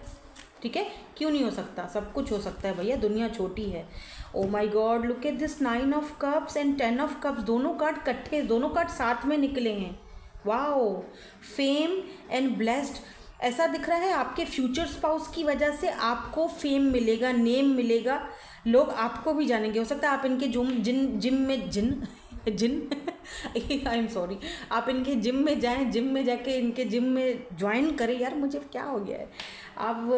A: ठीक है, क्यों नहीं हो सकता, सब कुछ हो सकता है भैया, दुनिया छोटी है। ओ my God, look at this 9 of cups and 10 of cups, दोनों कार्ड इकट्ठे, दोनों कार्ड साथ में निकले हैं। वाओ, फेम एंड ब्लेस्ड, ऐसा दिख रहा है आपके फ्यूचर स्पाउस की वजह से आपको फेम मिलेगा, नेम मिलेगा, लोग आपको भी जानेंगे। हो सकता है आप इनके जिम आई एम सॉरी, आप इनके जिम में जाएं, जिम में जाके इनके जिम में ज्वाइन करें। यार मुझे क्या हो गया है, आप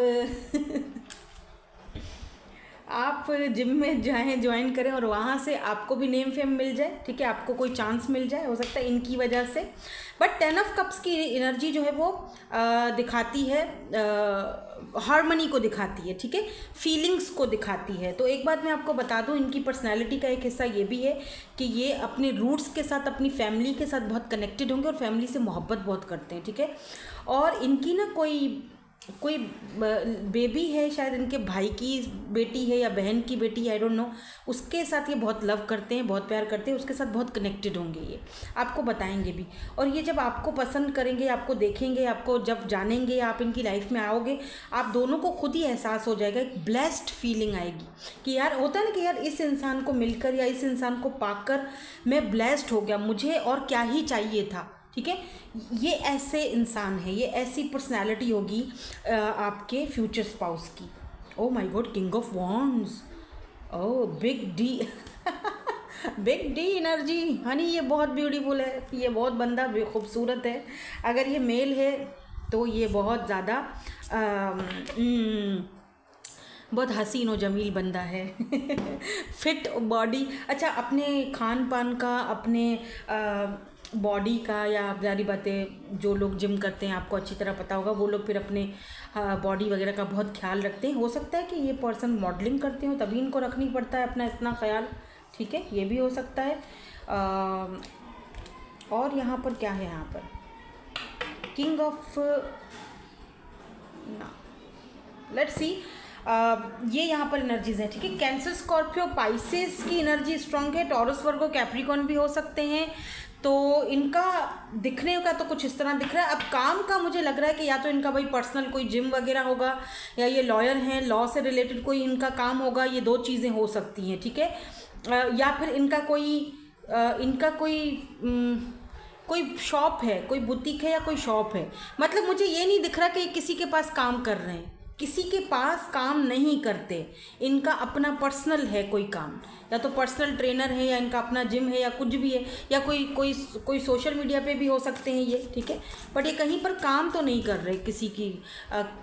A: आप जिम में जाएं, ज्वाइन करें और वहाँ से आपको भी नेम फेम मिल जाए, ठीक है, आपको कोई चांस मिल जाए, हो सकता है इनकी वजह से। बट 10 ऑफ कप्स की एनर्जी जो है वो दिखाती है, हार्मनी को दिखाती है, ठीक है, फीलिंग्स को दिखाती है। तो एक बात मैं आपको बता दूं, इनकी पर्सनैलिटी का एक हिस्सा ये भी है कि ये अपने रूट्स के साथ, अपनी फैमिली के साथ बहुत कनेक्टेड होंगे और फैमिली से मोहब्बत बहुत करते हैं, ठीक है। और इनकी ना कोई बेबी है, शायद इनके भाई की बेटी है या बहन की बेटी, आई डोंट नो, उसके साथ ये बहुत लव करते हैं, बहुत प्यार करते हैं, उसके साथ बहुत कनेक्टेड होंगे, ये आपको बताएंगे भी। और ये जब आपको पसंद करेंगे, आपको देखेंगे, आपको जब जानेंगे, आप इनकी लाइफ में आओगे, आप दोनों को खुद ही एहसास हो जाएगा, एक ब्लेस्ड फीलिंग आएगी कि यार, होता है ना कि यार इस इंसान को मिलकर या इस इंसान को पाकर मैं ब्लेस्ड हो गया, मुझे और क्या ही चाहिए था, ठीक है। ये ऐसे इंसान है, ये ऐसी पर्सनालिटी होगी आपके फ्यूचर स्पाउस की। Oh my god, king of wands, oh big D big D energy honey, ये बहुत ब्यूटीफुल है, ये बहुत बंदा खूबसूरत है। अगर ये मेल है तो ये बहुत ज़्यादा बहुत हसीन और जमील बंदा है फिट बॉडी, अच्छा अपने खान पान का, अपने बॉडी का, या जारी बातें, जो लोग जिम करते हैं आपको अच्छी तरह पता होगा, वो लोग फिर अपने बॉडी वगैरह का बहुत ख्याल रखते हैं। हो सकता है कि ये पर्सन मॉडलिंग करते हो, तभी इनको रखनी पड़ता है अपना इतना ख्याल, ठीक है, ये भी हो सकता है। और यहाँ पर क्या है, यहाँ पर किंग ऑफ ना, लेट्स सी, ये यहाँ पर एनर्जीज है, ठीक है। कैंसर, स्कॉर्पियो, पाइसेस की एनर्जी स्ट्रांग है, टॉरस, वर्गो, कैप्रिकॉर्न भी हो सकते हैं। तो इनका दिखने का तो कुछ इस तरह दिख रहा है। अब काम का मुझे लग रहा है कि या तो इनका भाई पर्सनल कोई जिम वगैरह होगा, या ये लॉयर हैं, लॉ से रिलेटेड कोई इनका काम होगा, ये दो चीज़ें हो सकती हैं, ठीक है। या फिर इनका कोई शॉप है, कोई बुटीक है या कोई शॉप है। मतलब मुझे ये नहीं दिख रहा कि किसी के पास काम कर रहे हैं, किसी के पास काम नहीं करते, इनका अपना पर्सनल है कोई काम, या तो पर्सनल ट्रेनर है, या इनका अपना जिम है, या कुछ भी है, या कोई सोशल मीडिया पे भी हो सकते हैं ये, ठीक है। बट ये कहीं पर काम तो नहीं कर रहे किसी की,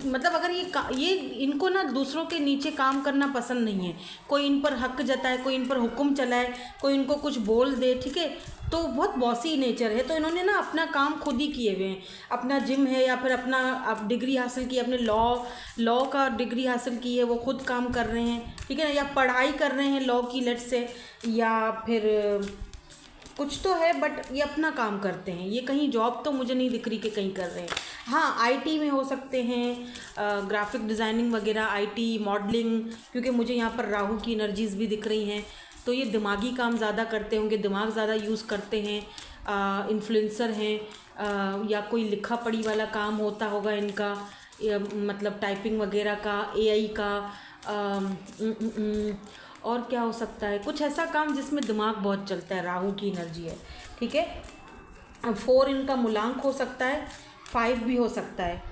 A: मतलब अगर ये इनको ना दूसरों के नीचे काम करना पसंद नहीं है, कोई इन पर हक जताए, कोई इन पर हुक्म चलाए, कोई इनको कुछ बोल दे, ठीक है, तो बहुत बॉसी नेचर है। तो इन्होंने ना अपना काम खुद ही किए हुए हैं, अपना जिम है, या फिर अपना आप डिग्री हासिल की, अपने लॉ का डिग्री हासिल की है, वो खुद काम कर रहे हैं, ठीक है ना, या पढ़ाई कर रहे हैं लॉ की लेट से, या फिर कुछ तो है, बट ये अपना काम करते हैं। ये कहीं जॉब तो मुझे नहीं दिख रही कि कहीं कर रहे हैं। हाँ, आईटी में हो सकते हैं, ग्राफिक डिज़ाइनिंग वगैरह, आईटी, मॉडलिंग, क्योंकि मुझे यहाँ पर राहु की एनर्जीज़ भी दिख रही हैं। तो ये दिमागी काम ज़्यादा करते होंगे, दिमाग ज़्यादा यूज़ करते हैं, इन्फ्लुएंसर हैं, या कोई लिखा पढ़ी वाला काम होता होगा इनका, मतलब टाइपिंग वगैरह का, एआई का, और क्या हो सकता है, कुछ ऐसा काम जिसमें दिमाग बहुत चलता है, राहु की एनर्जी है, ठीक है। 4 इनका मूलांक हो सकता है, 5 भी हो सकता है,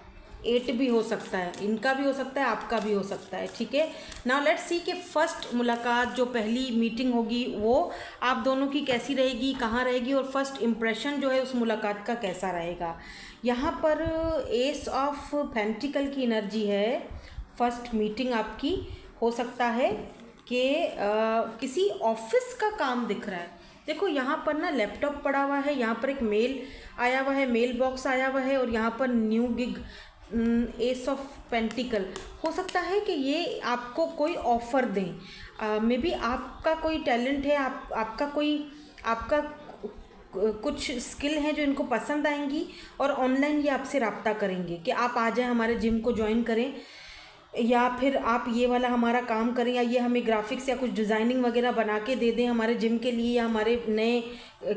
A: 8 भी हो सकता है, इनका भी हो सकता है, आपका भी हो सकता है, ठीक है। नाउ लेट्स सी कि फर्स्ट मुलाकात, जो पहली मीटिंग होगी, वो आप दोनों की कैसी रहेगी, कहाँ रहेगी, और फर्स्ट इम्प्रेशन जो है उस मुलाकात का कैसा रहेगा। यहाँ पर एस ऑफ पेंटिकल की एनर्जी है, फर्स्ट मीटिंग आपकी हो सकता है कि किसी ऑफिस का काम दिख रहा है। देखो यहाँ पर ना लैपटॉप पड़ा हुआ है, यहाँ पर एक मेल आया हुआ है, मेल बॉक्स आया हुआ है, और यहाँ पर new gig, S of pentacle, हो सकता है कि ये आपको कोई ऑफ़र दें। मे बी आपका कोई टैलेंट है, आपका कुछ स्किल है जो इनको पसंद आएंगी, और ऑनलाइन ये आपसे रब्ता करेंगे कि आप आ जाएं, हमारे जिम को ज्वाइन करें, या फिर आप ये वाला हमारा काम करें, या ये हमें ग्राफिक्स या कुछ डिज़ाइनिंग वगैरह बना के दे दें हमारे जिम के लिए, या हमारे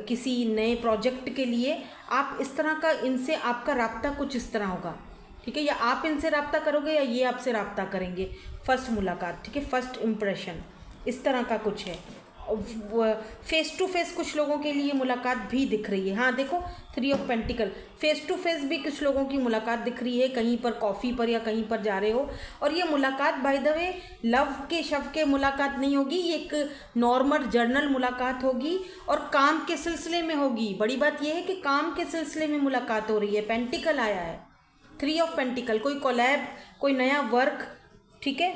A: किसी नए प्रोजेक्ट के लिए। आप इस तरह का, इनसे आपका राब्ता कुछ इस तरह होगा, ठीक है, या आप इनसे रब्ता करोगे या ये आपसे रब्ता करेंगे। फर्स्ट मुलाकात, ठीक है, फर्स्ट इम्प्रेशन, इस तरह का कुछ है। फेस टू फेस कुछ लोगों के लिए मुलाकात भी दिख रही है। हाँ देखो, 3 of pentacle, face to face भी कुछ लोगों की मुलाकात दिख रही है, कहीं पर कॉफ़ी पर या कहीं पर जा रहे हो। और ये मुलाकात बाय द वे लव के शव के मुलाकात नहीं होगी, ये एक नॉर्मल जर्नल मुलाकात होगी और काम के सिलसिले में होगी। बड़ी बात यह है कि काम के सिलसिले में मुलाकात हो रही है। पेंटिकल आया है, 3 ऑफ पेंटिकल, कोई कोलैब, कोई नया वर्क, ठीक है,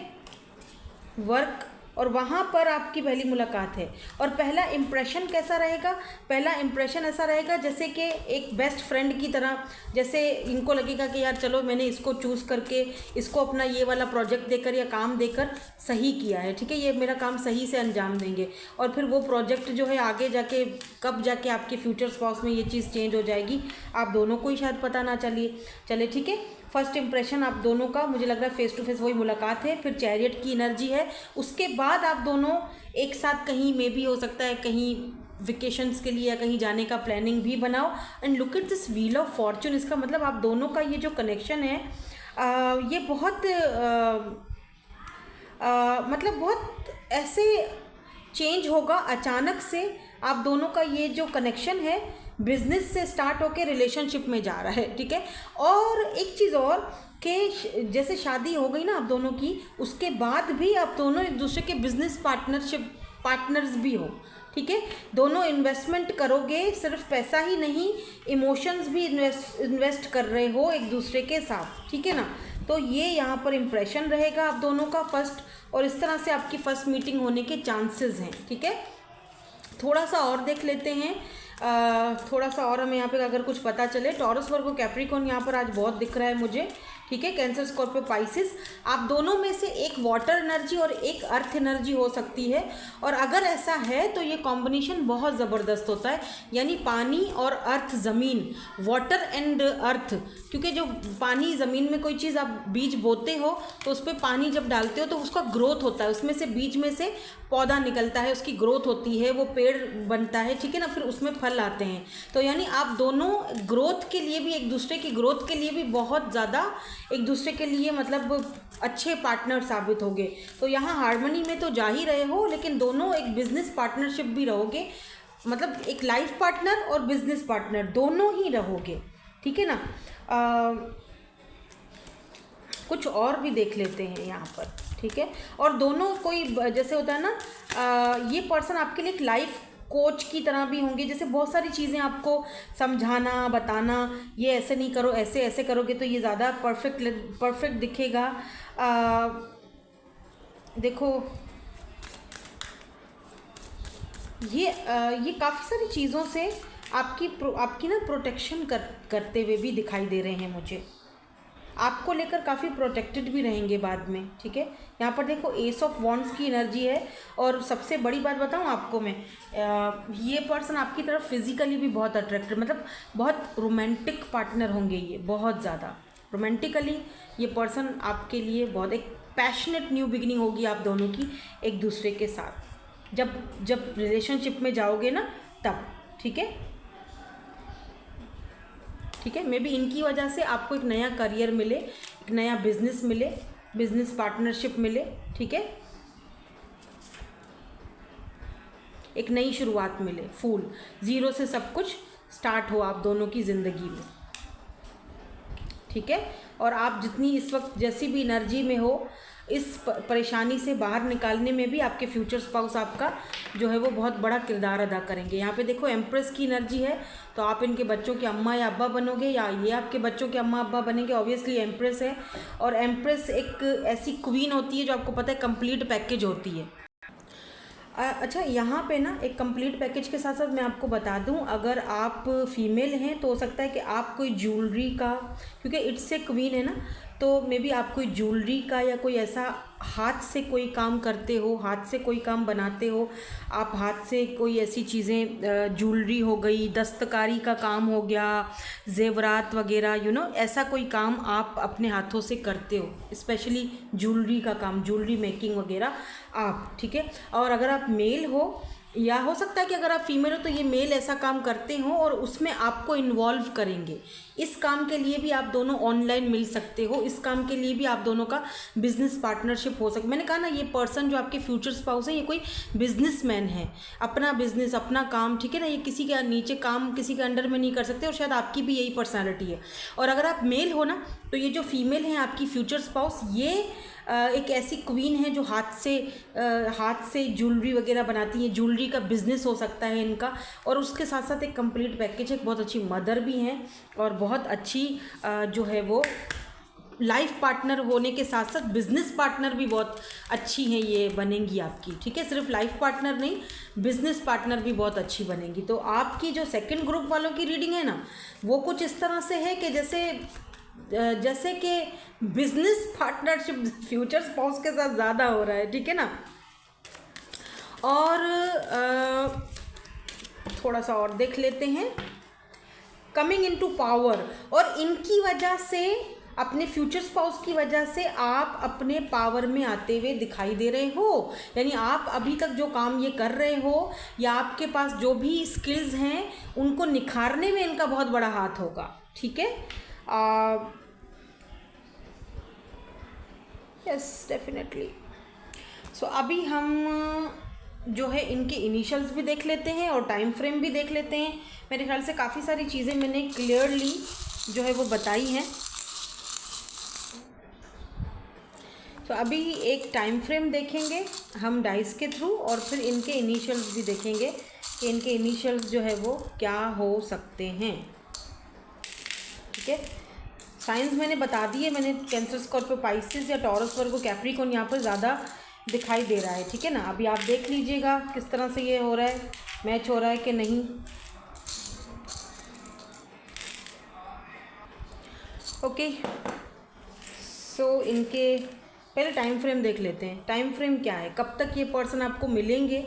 A: वर्क, और वहाँ पर आपकी पहली मुलाकात है। और पहला इम्प्रेशन कैसा रहेगा? पहला इम्प्रेशन ऐसा रहेगा जैसे कि एक बेस्ट फ्रेंड की तरह, जैसे इनको लगेगा कि यार चलो मैंने इसको चूज़ करके इसको अपना ये वाला प्रोजेक्ट देकर या काम देकर सही किया है, ठीक है, ये मेरा काम सही से अंजाम देंगे। और फिर वो प्रोजेक्ट जो है आगे जाके कब जाके आपके फ्यूचर स्पाउस में ये चीज़ चेंज हो जाएगी, आप दोनों को ही शायद पता ना चले, ठीक है। फर्स्ट इंप्रेशन आप दोनों का मुझे लग रहा है फेस टू फेस वही मुलाकात है। फिर चैरियट की एनर्जी है, उसके बाद आप दोनों एक साथ कहीं में भी हो सकता है कहीं वेकेशंस के लिए या कहीं जाने का प्लानिंग भी बनाओ। And look at this wheel of Fortune, इसका मतलब आप दोनों का ये जो कनेक्शन है ये बहुत मतलब बहुत ऐसे चेंज होगा अचानक से। आप दोनों का ये जो कनेक्शन है बिजनेस से स्टार्ट होके रिलेशनशिप में जा रहा है, ठीक है। और एक चीज़ और कि जैसे शादी हो गई ना आप दोनों की, उसके बाद भी आप दोनों एक दूसरे के बिजनेस पार्टनर्स भी हो, ठीक है। दोनों इन्वेस्टमेंट करोगे, सिर्फ पैसा ही नहीं इमोशंस भी इन्वेस्ट कर रहे हो एक दूसरे के साथ, ठीक है ना। तो ये यहाँ पर इम्प्रेशन रहेगा आप दोनों का फर्स्ट, और इस तरह से आपकी फर्स्ट मीटिंग होने के चांसेस हैं, ठीक है। थोड़ा सा और देख लेते हैं, थोड़ा सा और हमें यहाँ पे अगर कुछ पता चले। टॉरस वर्गो कैप्रिकॉर्न यहाँ पर आज बहुत दिख रहा है मुझे, ठीक है। कैंसर स्कॉर्पियो पाइसिस, आप दोनों में से एक वाटर एनर्जी और एक अर्थ एनर्जी हो सकती है। और अगर ऐसा है तो ये कॉम्बिनेशन बहुत ज़बरदस्त होता है, यानी पानी और अर्थ, ज़मीन, वाटर एंड अर्थ। क्योंकि जो पानी, ज़मीन में कोई चीज़ आप बीज बोते हो तो उस पर पानी जब डालते हो तो उसका ग्रोथ होता है, उसमें से बीज में से पौधा निकलता है, उसकी ग्रोथ होती है, वो पेड़ बनता है, ठीक है ना, फिर उसमें फल आते हैं। तो यानी आप दोनों ग्रोथ के लिए भी, एक दूसरे की ग्रोथ के लिए भी बहुत ज़्यादा एक दूसरे के लिए मतलब अच्छे पार्टनर साबित होंगे। तो यहाँ हार्मनी में तो जा ही रहे हो, लेकिन दोनों एक बिजनेस पार्टनरशिप भी रहोगे, मतलब एक लाइफ पार्टनर और बिजनेस पार्टनर दोनों ही रहोगे, ठीक है ना। कुछ और भी देख लेते हैं यहाँ पर, ठीक है। और दोनों कोई जैसे होता है ना, ये पर्सन आपके लिए एक लाइफ कोच की तरह भी होंगे, जैसे बहुत सारी चीज़ें आपको समझाना, बताना, ये ऐसे नहीं करो, ऐसे ऐसे करोगे तो ये ज़्यादा परफेक्ट दिखेगा। देखो ये काफ़ी सारी चीज़ों से आपकी ना प्रोटेक्शन करते हुए भी दिखाई दे रहे हैं मुझे, आपको लेकर काफ़ी प्रोटेक्टेड भी रहेंगे बाद में, ठीक है। यहाँ पर देखो एस ऑफ वॉन्ड्स की एनर्जी है। और सबसे बड़ी बात बताऊँ आपको मैं, ये पर्सन आपकी तरफ फिजिकली भी बहुत अट्रैक्टेड, मतलब बहुत रोमांटिक पार्टनर होंगे, ये बहुत ज़्यादा रोमांटिकली ये पर्सन आपके लिए बहुत एक पैशनेट न्यू बिगिनिंग होगी आप दोनों की एक दूसरे के साथ, जब रिलेशनशिप में जाओगे ना तब, ठीक है, ठीक है। मे बी इनकी वजह से आपको एक नया करियर मिले, एक नया बिजनेस मिले, बिजनेस पार्टनरशिप मिले, ठीक है, एक नई शुरुआत मिले, फूल, ज़ीरो से सब कुछ स्टार्ट हो आप दोनों की ज़िंदगी में, ठीक है। और आप जितनी इस वक्त जैसी भी एनर्जी में हो, इस परेशानी से बाहर निकालने में भी आपके फ्यूचर स्पाउस आपका जो है वो बहुत बड़ा किरदार अदा करेंगे। यहाँ पे देखो एम्प्रेस की एनर्जी है, तो आप इनके बच्चों के अम्मा या अब्बा बनोगे या ये आपके बच्चों के अम्मा अब्बा बनेंगे, ऑब्वियसली एम्प्रेस है। और एम्प्रेस एक ऐसी क्वीन होती है जो आपको पता है कंप्लीट पैकेज होती है। अच्छा, यहाँ पे ना एक कंप्लीट पैकेज के साथ साथ मैं आपको बता दूँ, अगर आप फीमेल हैं तो हो सकता है कि आप कोई ज्वेलरी का, क्योंकि इट्स से क्वीन है ना, तो मे बी आप कोई ज्वेलरी का या कोई ऐसा हाथ से कोई काम करते हो, हाथ से कोई काम बनाते हो, आप हाथ से कोई ऐसी चीज़ें, ज्वेलरी हो गई, दस्तकारी का काम हो गया, जेवरात वगैरह, यू नो, ऐसा कोई काम आप अपने हाथों से करते हो, स्पेशली ज्वेलरी का काम, ज्वेलरी मेकिंग वगैरह आप, ठीक है। और अगर आप मेल हो या हो सकता है कि अगर आप फीमेल हो तो ये मेल ऐसा काम करते हो और उसमें आपको इन्वॉल्व करेंगे। इस काम के लिए भी आप दोनों ऑनलाइन मिल सकते हो, इस काम के लिए भी आप दोनों का बिजनेस पार्टनरशिप हो सकता। मैंने कहा ना, ये पर्सन जो आपके फ्यूचर स्पाउस है ये कोई बिजनेसमैन है, अपना बिजनेस अपना काम, ठीक है ना, ये किसी के नीचे काम किसी के अंडर में नहीं कर सकते, और शायद आपकी भी यही पर्सनैलिटी है। और अगर आप मेल हो ना तो ये जो फीमेल है आपकी फ्यूचर स्पाउस, ये एक ऐसी क्वीन है जो हाथ से ज्वेलरी वगैरह बनाती है, ज्वेलरी का बिजनेस हो सकता है इनका, और उसके साथ साथ एक कंप्लीट पैकेज है, बहुत अच्छी मदर भी हैं और बहुत अच्छी जो है वो लाइफ पार्टनर होने के साथ साथ बिजनेस पार्टनर भी बहुत अच्छी हैं ये बनेंगी आपकी, ठीक है। सिर्फ लाइफ पार्टनर नहीं, बिजनेस पार्टनर भी बहुत अच्छी बनेंगी। तो आपकी जो सेकंड ग्रुप वालों की रीडिंग है ना, वो कुछ इस तरह से है कि जैसे कि बिजनेस पार्टनरशिप फ्यूचर स्पाउस के साथ ज़्यादा हो रहा है, ठीक है ना। और थोड़ा सा और देख लेते हैं, कमिंग इनटू पावर, और इनकी वजह से, अपने फ्यूचर स्पाउस की वजह से आप अपने पावर में आते हुए दिखाई दे रहे हो। यानी आप अभी तक जो काम ये कर रहे हो या आपके पास जो भी स्किल्स हैं उनको निखारने में इनका बहुत बड़ा हाथ होगा, ठीक है। Yes definitely. सो अभी हम जो है इनके इनिशियल्स भी देख लेते हैं और टाइम फ्रेम भी देख लेते हैं। मेरे ख्याल से काफ़ी सारी चीज़ें मैंने क्लियरली जो है वो बताई हैं। तो अभी एक टाइम फ्रेम देखेंगे हम डाइस के थ्रू, और फिर इनके इनिशियल्स भी देखेंगे कि इनके इनिशियल्स जो है वो क्या हो सकते हैं, ठीक है। साइंस मैंने बता दिए, मैंने कैंसर, स्कॉर्पियो, पाइसेस या टॉरस, वर्गो, कैप्रिकॉर्न यहाँ पर ज़्यादा दिखाई दे रहा है, ठीक है ना। अभी आप देख लीजिएगा किस तरह से ये हो रहा है, मैच हो रहा है कि नहीं। ओके, सो इनके पहले टाइम फ्रेम देख लेते हैं। टाइम फ्रेम क्या है, कब तक ये पर्सन आपको मिलेंगे।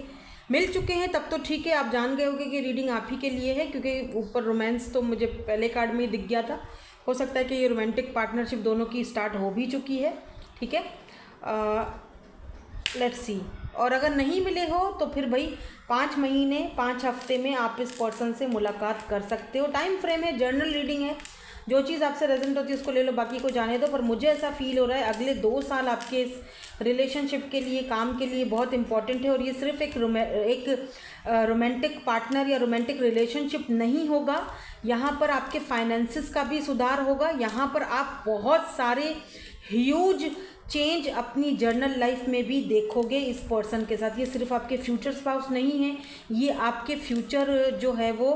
A: मिल चुके हैं तब तो ठीक है, आप जान गए होंगे कि रीडिंग आप ही के लिए है, क्योंकि ऊपर रोमांस तो मुझे पहले कार्ड में ही दिख गया था। हो सकता है कि ये रोमांटिक पार्टनरशिप दोनों की स्टार्ट हो भी चुकी है, ठीक है। Let's see. और अगर नहीं मिले हो तो फिर भाई 5 महीने 5 हफ्ते में आप इस पर्सन से मुलाकात कर सकते हो। टाइम फ्रेम है, जर्नल रीडिंग है, जो चीज़ आपसे रेजोनेट होती है उसको ले लो, बाकी को जाने दो। पर मुझे ऐसा फील हो रहा है अगले 2 साल आपके इस रिलेशनशिप के लिए, काम के लिए बहुत इंपॉर्टेंट है। और ये सिर्फ एक रोमांटिक पार्टनर या रोमांटिक रिलेशनशिप नहीं होगा, यहाँ पर आपके फाइनेंसिस का भी सुधार होगा। यहाँ पर आप बहुत सारे ह्यूज चेंज अपनी जर्नल लाइफ में भी देखोगे इस पर्सन के साथ। ये सिर्फ आपके फ्यूचर स्पाउस नहीं है, ये आपके फ्यूचर जो है वो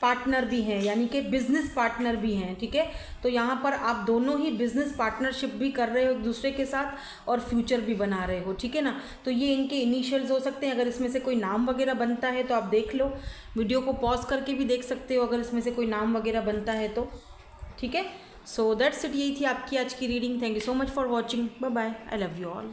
A: पार्टनर भी हैं, यानी कि बिजनेस पार्टनर भी हैं, ठीक है। तो यहाँ पर आप दोनों ही बिजनेस पार्टनरशिप भी कर रहे हो एक दूसरे के साथ और फ्यूचर भी बना रहे हो, ठीक है ना। तो ये इनके इनिशियल्स हो सकते हैं। अगर इसमें से कोई नाम वगैरह बनता है तो आप देख लो, वीडियो को पॉज करके भी देख सकते हो अगर इसमें से कोई नाम वगैरह बनता है तो, ठीक है। सो दैट्स इट, यही थी आपकी आज की reading. Thank you so much for watching, bye bye, I love you all.